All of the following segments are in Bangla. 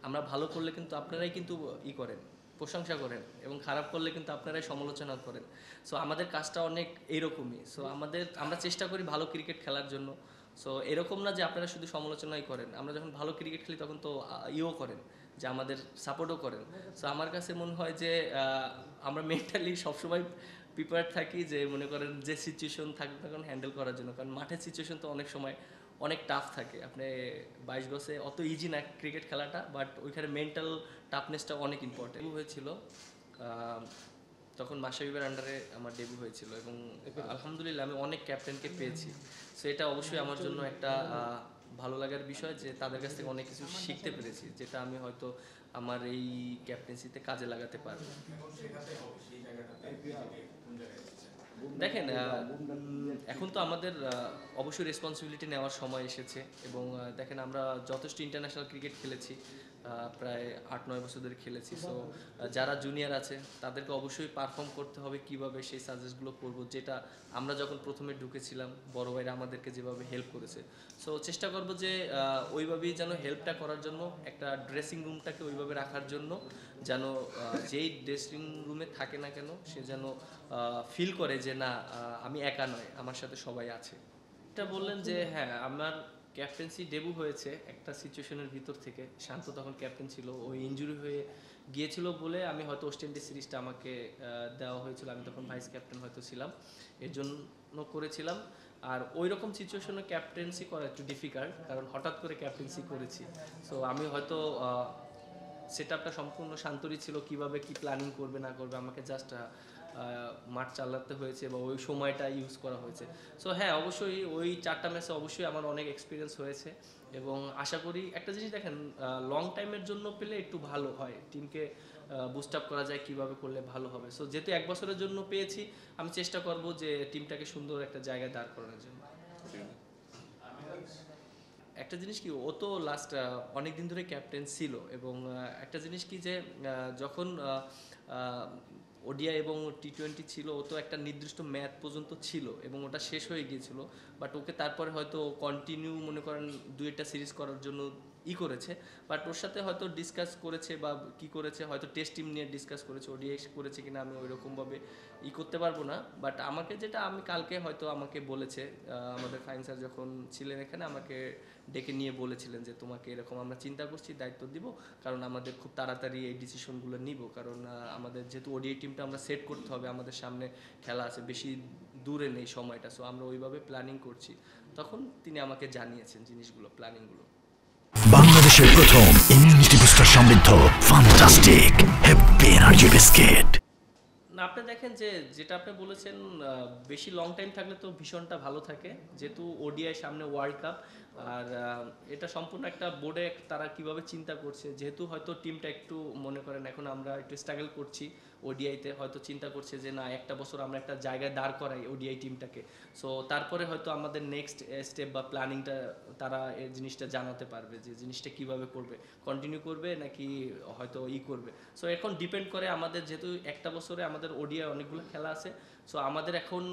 আমরা ভালো করলে কিন্তু আপনারাই কিন্তু করেন, প্রশংসা করেন, এবং খারাপ করলে কিন্তু আপনারাই সমালোচনা করেন। সো আমাদের কাজটা অনেক এইরকমই। সো আমরা চেষ্টা করি ভালো ক্রিকেট খেলার জন্য। সো এরকম না যে আপনারা শুধু সমালোচনাই করেন, আমরা যখন ভালো ক্রিকেট খেলি তখন তো করেন, যে আমাদের সাপোর্টও করেন। সো আমার কাছে মনে হয় যে আমরা মেন্টালি সবসময় প্রিপেয়ার থাকি, যে মনে করেন যে সিচুয়েশন থাকুক না কারণ হ্যান্ডেল করার জন্য, কারণ মাঠের সিচুয়েশন তো অনেক সময় অনেক টাফ থাকে। আপনি 22 গজে অত ইজি না ক্রিকেট খেলাটা, বাট ওইখানে মেন্টাল টাফনেসটা অনেক ইম্পর্টেন্ট হয়েছিল। তখন মাশরাফির আন্ডারে আমার ডেবিউ হয়েছিল, এবং আলহামদুলিল্লাহ আমি অনেক ক্যাপ্টেনকে পেয়েছি। সো এটা অবশ্যই আমার জন্য একটা ভালো লাগার বিষয়, যে তাদের কাছ থেকে অনেক কিছু শিখতে পেরেছি, যেটা আমি হয়তো আমার এই ক্যাপ্টেন্সিতে কাজে লাগাতে পারবো। দেখেন, এখন তো আমাদের অবশ্যই রেসপন্সিবিলিটি নেওয়ার সময় এসেছে, এবং দেখেন আমরা যথেষ্ট ইন্টারন্যাশনাল ক্রিকেট খেলেছি, প্রায় 8-9 বছর ধরে খেলেছি। সো যারা জুনিয়র আছে তাদেরকে অবশ্যই পারফর্ম করতে হবে, কিভাবে সেই সাজেস্টগুলো করব, যেটা আমরা যখন প্রথমে ঢুকেছিলাম বড় ভাইরা আমাদেরকে যেভাবে হেল্প করেছে। সো চেষ্টা করব যে ওইভাবেই যেন হেল্পটা করার জন্য, একটা ড্রেসিং রুমটাকে ওইভাবে রাখার জন্য, যেন যেই ড্রেসিং রুমে থাকে না কেন সে যেন ফিল করে যে না, আমি একা নয়, আমার সাথে সবাই আছে। এটা বললেন যে হ্যাঁ, আমার ক্যাপ্টেন্সি ডেবিউ হয়েছে একটা সিচুয়েশনের ভিতর থেকে। শান্ত তখন ক্যাপ্টেন ছিল, ওই ইনজুরি হয়ে গিয়েছিল বলে আমি হয়তো ওয়েস্ট ইন্ডিজ সিরিজটা আমাকে দেওয়া হয়েছিল, আমি তখন ভাইস ক্যাপ্টেন হয়তো ছিলাম, এর জন্য করেছিলাম। আর ওই রকম সিচুয়েশনে ক্যাপ্টেন্সি করা একটু ডিফিকাল্ট, কারণ হঠাৎ করে ক্যাপ্টেন্সি করেছি। সো আমি হয়তো সেট আপটা সম্পূর্ণ শান্তরই ছিল, কিভাবে কি প্ল্যানিং করবে না করবে, আমাকে জাস্ট মাঠ চালাতে হয়েছে বা ওই সময়টা ইউজ করা হয়েছে। সো হ্যাঁ, অবশ্যই ওই 4টা ম্যাচে অবশ্যই আমার অনেক এক্সপিরিয়েন্স হয়েছে, এবং আশা করি একটা জিনিস দেখেন, লং টাইমের জন্য পেলে একটু ভালো হয়, টিমকে বুস্ট আপ করা যায় কিভাবে করলে ভালো হবে। সো যেহেতু 1 বছরের জন্য পেয়েছি, আমি চেষ্টা করব যে টিমটাকে সুন্দর একটা জায়গায় দাঁড় করানোর জন্য। একটা জিনিস কি, ও তো লাস্ট অনেক দিন ধরে ক্যাপ্টেন ছিল, এবং একটা জিনিস কি যে যখন ওডিআই এবং টি-20 ছিল, ও তো একটা নির্দিষ্ট ম্যাচ পর্যন্ত ছিল এবং ওটা শেষ হয়ে গিয়েছিল। বাট ওকে তারপরে হয়তো কন্টিনিউ মনে করেন 2-1টা সিরিজ করার জন্য করেছে। বাট ওর সাথে হয়তো ডিসকাস করেছে বা কি করেছে, হয়তো টেস্ট টিম নিয়ে ডিসকাস করেছে, ওডিআই করেছে কিনা আমি ওই রকমভাবে করতে পারবো না। বাট আমাকে যেটা, আমি কালকে হয়তো আমাকে বলেছে, আমাদের ফাইন স্যার যখন ছিলেন এখানে আমাকে ডেকে নিয়ে বলেছিলেন যে তোমাকে এরকম আমরা চিন্তা করছি, দায়িত্ব দিব, কারণ আমাদের খুব তাড়াতাড়ি এই ডিসিশনগুলো নিব, কারণ আমাদের যেহেতু ওডিআই টিমটা আমরা সেট করতে হবে, আমাদের সামনে খেলা আছে, বেশি দূরে নেই সময়টা। সো আমরা ওইভাবে প্ল্যানিং করছি। তখন তিনি আমাকে জানিয়েছেন জিনিসগুলো, প্ল্যানিংগুলো। বাংলাদেশের প্রথম ইমিউনিটি বুস্টার সমৃদ্ধ ফ্যান্টাস্টিক হ্যাপি এনার্জি বিস্কিট। না, আপনি দেখেন যে যেটা আপনি বলেছেন, বেশি লং টাইম থাকলে তো ভীষণটা ভালো থাকে, যেহেতু ওডিআই সামনে ওয়ার্ল্ড কাপ। আর এটা সম্পূর্ণ একটা বোর্ডে তারা কিভাবে চিন্তা করছে, যেহেতু হয়তো টিমটা একটু মনে করেন এখন আমরা একটু স্ট্রাগল করছি ওডিআইতে, হয়তো চিন্তা করছে যে না, একটা বছর আমরা একটা জায়গায় দাঁড় করাই ওডিআই টিমটাকে। সো তারপরে হয়তো আমাদের নেক্সট স্টেপ বা প্ল্যানিংটা তারা এই জিনিসটা জানাতে পারবে, যে জিনিসটা কিভাবে করবে, কন্টিনিউ করবে নাকি হয়তো করবে। সো এখন ডিপেন্ড করে আমাদের, যেহেতু একটা বছরে আমাদের ওডিআই অনেকগুলো খেলা আছে। সো আমাদের এখন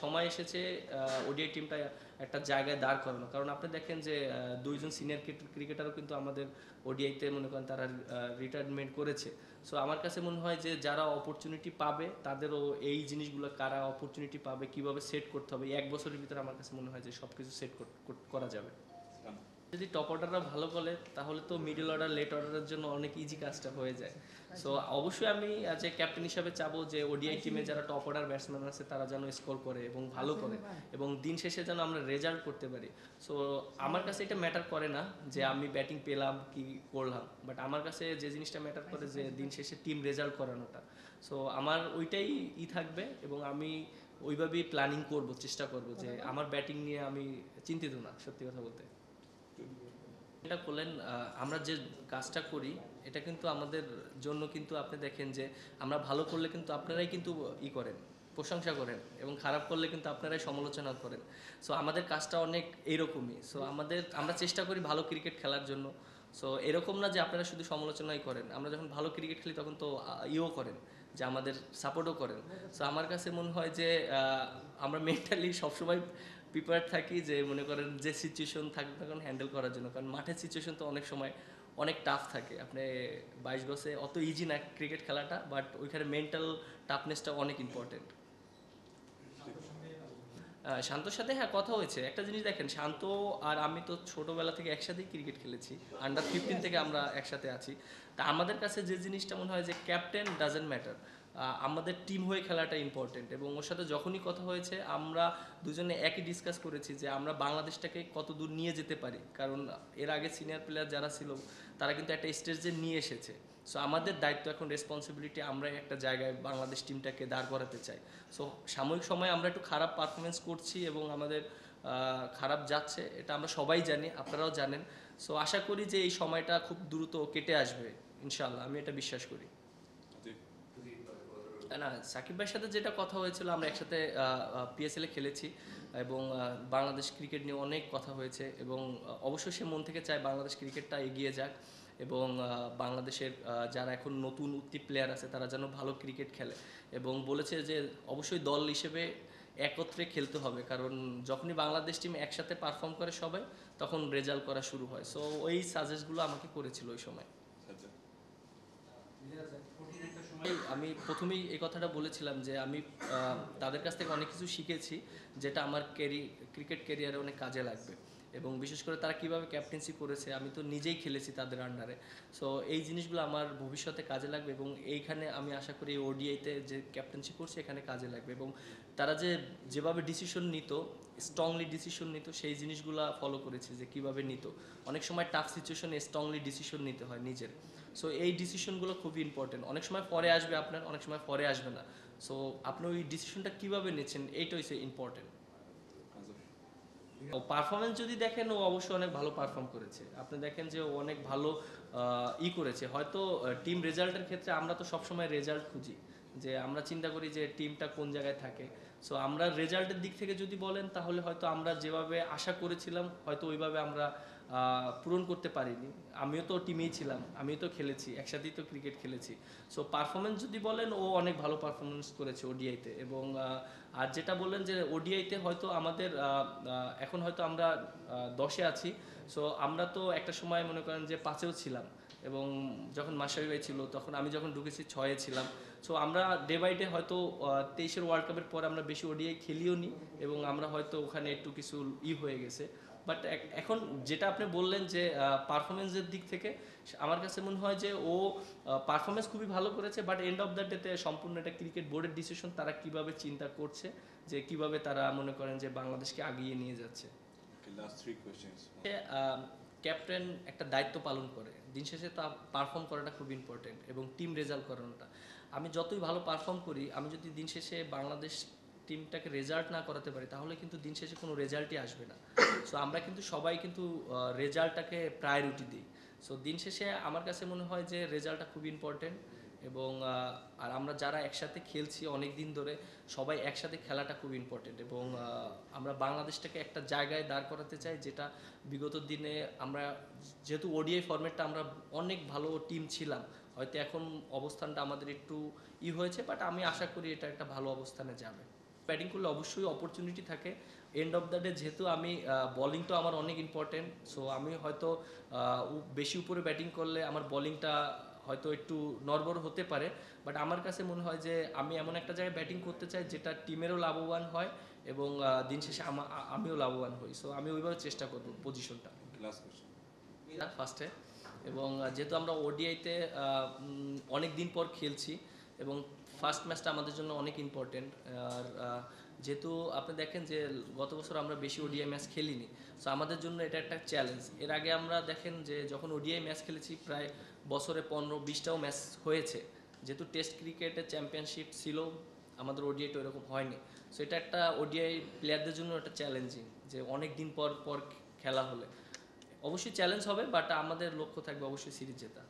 সময় এসেছে ওডিআই টিমটা একটা জায়গায় দাঁড় করানো, কারণ আপনি দেখেন যে 2জন সিনিয়র ক্রিকেটারও কিন্তু আমাদের ওডিআইতে মনে করেন তারা রিটায়ারমেন্ট করেছে। সো আমার কাছে মনে হয় যে যারা অপরচুনিটি পাবে তাদেরও এই জিনিসগুলো, কারা অপরচুনিটি পাবে, কিভাবে সেট করতে হবে, 1 বছরের ভিতরে আমার কাছে মনে হয় যে সব কিছু সেট করা যাবে। যদি টপ অর্ডাররা ভালো করে তাহলে তো মিডল অর্ডার লেট অর্ডারের জন্য অনেক ইজি কাজটা হয়ে যায়। সো অবশ্যই আমি অ্যাজ এ ক্যাপ্টেন হিসাবে চাবো যে ওডিআই টিমে যারা টপ অর্ডার ব্যাটসম্যান আছে তারা যেন স্কোর করে এবং ভালো করে, এবং দিন শেষে যেন আমরা রেজাল্ট করতে পারি। সো আমার কাছে এটা ম্যাটার করে না যে আমি ব্যাটিং পেলাম কি করলাম, বাট আমার কাছে যে জিনিসটা ম্যাটার করে যে দিন শেষে টিম রেজাল্ট করানোটা। সো আমার ওইটাই থাকবে, এবং আমি ওইভাবেই প্ল্যানিং করব, চেষ্টা করব যে আমার ব্যাটিং নিয়ে আমি চিন্তিত না, সত্যি কথা বলতে। এটা করলেন, আমরা যে কাজটা করি এটা কিন্তু আমাদের জন্য, কিন্তু আপনি দেখেন যে আমরা ভালো করলে কিন্তু আপনারাই কিন্তু করেন, প্রশংসা করেন, এবং খারাপ করলে কিন্তু আপনারাই সমালোচনা করেন। সো আমাদের কাজটা অনেক এইরকমই। সো আমরা চেষ্টা করি ভালো ক্রিকেট খেলার জন্য। সো এরকম না যে আপনারা শুধু সমালোচনাই করেন, আমরা যখন ভালো ক্রিকেট খেলি তখন তো করেন, যে আমাদের সাপোর্টও করেন। সো আমার কাছে মনে হয় যে আমরা মেন্টালি সবসময় প্রিপেয়ার থাকি, যে মনে করেন যে সিচুয়েশন থাকুক না কারণ হ্যান্ডেল করার জন্য, কারণ মাঠের সিচুয়েশন তো অনেক সময় অনেক টাফ থাকে। আপনি 22 গজে অত ইজি না ক্রিকেট খেলাটা, বাট ওইখানে মেন্টাল টাফনেসটা অনেক ইম্পর্টেন্ট। শান্তর সাথে হ্যাঁ কথা হয়েছে। একটা জিনিস দেখেন, শান্ত আর আমি তো ছোটবেলা থেকে একসাথেই ক্রিকেট খেলেছি, আন্ডার 15 থেকে আমরা একসাথে আছি। তা আমাদের কাছে যে জিনিসটা মনে হয় যে ক্যাপ্টেন ডাজেন্ট ম্যাটার, আমাদের টিম হয়ে খেলাটা ইম্পর্টেন্ট। এবং ওর সাথে যখনই কথা হয়েছে আমরা দুজনে একই ডিসকাস করেছি যে আমরা বাংলাদেশটাকে কত দূর নিয়ে যেতে পারি, কারণ এর আগে সিনিয়র প্লেয়ার যারা ছিল তারা কিন্তু একটা স্টেজে নিয়ে এসেছে। সো আমাদের দায়িত্ব এখন রেসপন্সিবিলিটি, আমরাই একটা জায়গায় বাংলাদেশ টিমটাকে দাঁড় করাতে চাই। সো সাময়িক সময়ে আমরা একটু খারাপ পারফরমেন্স করছি এবং আমাদের খারাপ যাচ্ছে, এটা আমরা সবাই জানি, আপনারাও জানেন। সো আশা করি যে এই সময়টা খুব দ্রুত কেটে আসবে ইনশাল্লাহ, আমি এটা বিশ্বাস করি। না, সাকিব ভাইয়ের সাথে যেটা কথা হয়েছিল, আমরা একসাথে পিএসএল এ খেলেছি এবং বাংলাদেশ ক্রিকেট নিয়ে অনেক কথা হয়েছে এবং অবশ্যই সে মন থেকে চায় বাংলাদেশ ক্রিকেটটা এগিয়ে যাক এবং বাংলাদেশের যারা এখন নতুন উঠতি প্লেয়ার আছে তারা যেন ভালো ক্রিকেট খেলে, এবং বলেছে যে অবশ্যই দল হিসেবে একত্রে খেলতে হবে, কারণ যখনই বাংলাদেশ টিম একসাথে পারফর্ম করে সবাই, তখন রেজাল্ট করা শুরু হয়। সো ওই সাজেস্টগুলো আমাকে করেছিল ওই সময়। আমি প্রথমেই এই কথাটা বলেছিলাম যে আমি তাদের কাছ থেকে অনেক কিছু শিখেছি, যেটা আমার ক্রিকেট ক্যারিয়ারে অনেক কাজে লাগবে। এবং বিশেষ করে তারা কিভাবে ক্যাপ্টেন্সি করেছে, আমি তো নিজেই খেলেছি তাদের আন্ডারে। সো এই জিনিসগুলো আমার ভবিষ্যতে কাজে লাগবে এবং এইখানে আমি আশা করি ওডিআইতে যে ক্যাপ্টেন্সি করছে এখানে কাজে লাগবে। এবং তারা যেভাবে ডিসিশন নিত, স্ট্রংলি ডিসিশন নিত, সেই জিনিসগুলো ফলো করেছি যে কিভাবে নিত। অনেক সময় টাফ সিচুয়েশনে স্ট্রংলি ডিসিশন নিতে হয় নিজের। সো এই ডিসিশনগুলো খুবই ইম্পর্টেন্ট। অনেক সময় পরে আসবে আপনার, অনেক সময় পরে আসবে না। সো আপনি ওই ডিসিশনটা কীভাবে নিচ্ছেন, এইটা হচ্ছে ইম্পর্টেন্ট। ও পারফরমেন্স যদি দেখেন, ও অবশ্যই অনেক ভালো পারফর্ম করেছে। আপনি দেখেন যে ও অনেক ভালো করেছে। হয়তো টিম রেজাল্টের ক্ষেত্রে আমরা তো সবসময় রেজাল্ট খুঁজি, যে আমরা চিন্তা করি যে টিমটা কোন জায়গায় থাকে। সো আমরা রেজাল্টের দিক থেকে যদি বলেন, তাহলে হয়তো আমরা যেভাবে আশা করেছিলাম হয়তো ওইভাবে আমরা পূরণ করতে পারিনি। আমিও তো টিমেই ছিলাম, আমিও তো খেলেছি, একসাথেই তো ক্রিকেট খেলেছি। সো পারফরমেন্স যদি বলেন, ও অনেক ভালো পারফরমেন্স করেছে ওডিআইতে। এবং আর যেটা বললেন যে ওডিআইতে হয়তো আমাদের এখন হয়তো আমরা 10-এ আছি। সো আমরা তো একটা সময় মনে করেন যে 5-এও ছিলাম, এবং যখন মাশরাফি ভাই ছিল তখন আমি যখন ঢুকেছি 6-এ ছিলাম। সো আমরা ডে বাই ডে হয়তো 23-এর ওয়ার্ল্ড কাপের পরে আমরা বেশি ওডিআই খেলিও নি এবং আমরা হয়তো ওখানে একটু কিছু হয়ে গেছে। বাট এখন যেটা আপনি বললেন যে পারফরমেন্সের দিক থেকে, আমার কাছে মনে হয় যে ও পারফরমেন্স খুবই ভালো করেছে, বাট এন্ড অফ দ্য ডেতে সম্পূর্ণ একটা ক্রিকেট বোর্ডের ডিসিশন, তারা কিভাবে চিন্তা করছে, যে কিভাবে তারা মনে করেন যে বাংলাদেশকে আগিয়ে নিয়ে যাচ্ছে। ক্যাপ্টেন একটা দায়িত্ব পালন করে, দিন শেষে তা পারফর্ম করাটা খুব ইম্পর্টেন্ট এবং টিম রেজাল্ট করানোটা। আমি যতই ভালো পারফর্ম করি, আমি যদি দিন শেষে বাংলাদেশ টিমটাকে রেজাল্ট না করাতে পারি, তাহলে কিন্তু দিন শেষে কোনো রেজাল্টই আসবে না। সো আমরা কিন্তু সবাই কিন্তু রেজাল্টটাকে প্রায়োরিটি দিই। সো দিন শেষে আমার কাছে মনে হয় যে রেজাল্টটা খুব ইম্পর্টেন্ট। এবং আর আমরা যারা একসাথে খেলছি অনেক দিন ধরে, সবাই একসাথে খেলাটা খুব ইম্পর্টেন্ট। এবং আমরা বাংলাদেশটাকে একটা জায়গায় দাঁড় করাতে চাই, যেটা বিগত দিনে আমরা যেহেতু ওডিআই ফরম্যাটটা আমরা অনেক ভালো টিম ছিলাম, হয়তো এখন অবস্থানটা আমাদের একটু হয়েছে, বাট আমি আশা করি এটা একটা ভালো অবস্থানে যাবে। ব্যাটিং করলে অবশ্যই অপরচুনিটি থাকে। এন্ড অফ দ্য ডে যেহেতু আমি বলিংটা আমার অনেক ইম্পর্টেন্ট, সো আমি হয়তো বেশি উপরে ব্যাটিং করলে আমার বলিংটা হয়তো একটু নড়বড় হতে পারে, বাট আমার কাছে মনে হয় যে আমি এমন একটা জায়গায় ব্যাটিং করতে চাই যেটা টিমেরও লাভবান হয় এবং দিন শেষে আমিও লাভবান হই। সো আমি ওইভাবে চেষ্টা করব পজিশনটা ফার্স্টে। এবং যেহেতু আমরা ওডিআইতে অনেক দিন পর খেলছি এবং ফার্স্ট ম্যাচটা আমাদের জন্য অনেক ইম্পর্টেন্ট। আর যেহেতু আপনি দেখেন যে গত বছর আমরা বেশি ওডিআই ম্যাচ খেলিনি, সো আমাদের জন্য এটা একটা চ্যালেঞ্জ। এর আগে আমরা দেখেন যে যখন ওডিআই ম্যাচ খেলেছি, প্রায় বছরে 15-20টাও ম্যাচ হয়েছে। যেহেতু টেস্ট ক্রিকেটের চ্যাম্পিয়নশিপ ছিল, আমাদের ওডিআইটা এরকম হয়নি। সো এটা একটা ওডিআই প্লেয়ারদের জন্য একটা চ্যালেঞ্জিং, যে অনেক দিন পর পর খেলা হলে অবশ্যই চ্যালেঞ্জ হবে, বাট আমাদের লক্ষ্য থাকবে অবশ্যই সিরিজ জেতা।